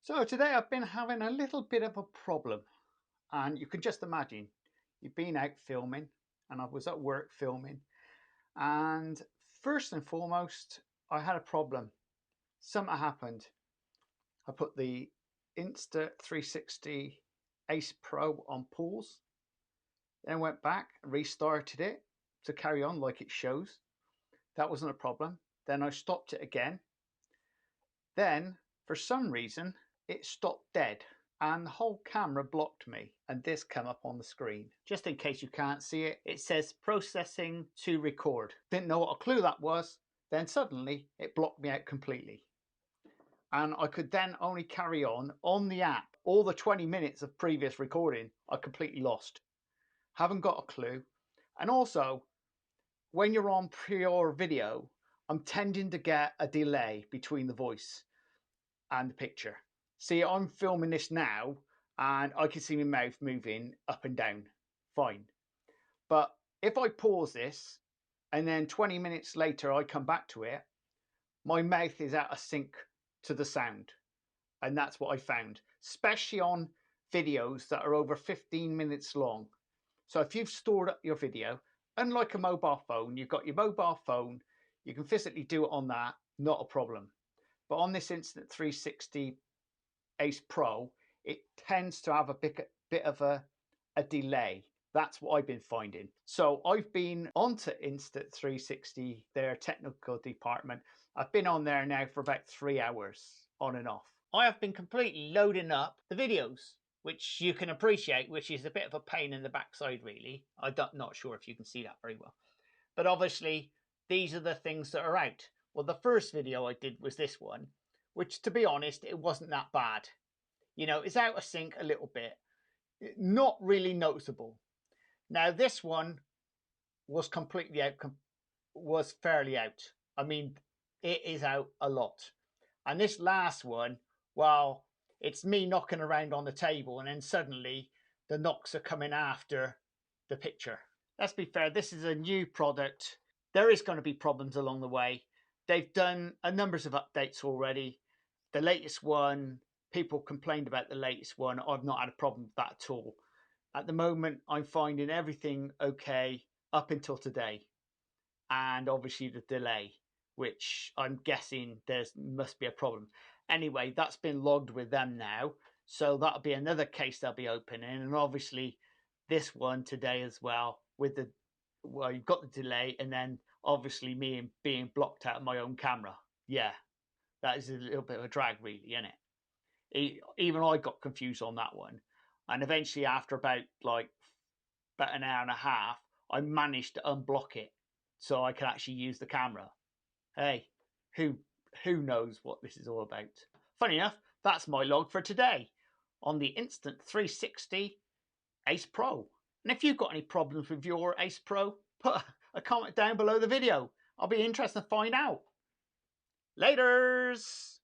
So today I've been having a little bit of a problem, and you can just imagine you've been out filming and I was at work filming, and first and foremost I had a problem. Something happened. I put the Insta360 Ace Pro on pause, then went back and restarted it to carry on like it shows. That wasn't a problem. Then I stopped it again. Then for some reason it stopped dead and the whole camera blocked me, and this came up on the screen. Just in case you can't see it, it says processing to record. Didn't know what a clue that was. Then suddenly it blocked me out completely, and I could then only carry on the app. All the 20 minutes of previous recording I completely lost. Haven't got a clue. And also, when you're on pure video, I'm tending to get a delay between the voice and the picture. See, I'm filming this now and I can see my mouth moving up and down fine, but if I pause this and then 20 minutes later I come back to it, my mouth is out of sync to the sound. And that's what I found, especially on videos that are over 15 minutes long. So if you've stored up your video, unlike a mobile phone, you've got your mobile phone, you can physically do it on that, not a problem. But on this Insta360 Ace Pro, it tends to have a bit of a delay. That's what I've been finding. So I've been onto Insta360, their technical department. I've been on there now for about 3 hours on and off. I have been completely loading up the videos, which you can appreciate, which is a bit of a pain in the backside really. I'm not sure if you can see that very well. But obviously these are the things that are out. Well, the first video I did was this one, which to be honest, it wasn't that bad. You know, it's out of sync a little bit. Not really noticeable. Now this one was completely out, was fairly out. I mean, it is out a lot. And this last one, well, it's me knocking around on the table and then suddenly the knocks are coming after the picture. Let's be fair, this is a new product. There is going to be problems along the way. They've done a numbers of updates already. The latest one, people complained about the latest one. I've not had a problem with that at all. At the moment, I'm finding everything okay up until today. And obviously the delay, which I'm guessing there must be a problem. Anyway, that's been logged with them now. So that'll be another case they'll be opening. And obviously this one today as well with the, well, you've got the delay and then obviously me being blocked out of my own camera. Yeah, that is a little bit of a drag really, isn't it? Even I got confused on that one. And eventually after about an hour and a half, I managed to unblock it so I can actually use the camera. Hey, who knows what this is all about? Funny enough, that's my log for today on the Insta360 Ace Pro. And if you've got any problems with your Ace Pro, put a comment down below the video. I'll be interested to find out. Laters!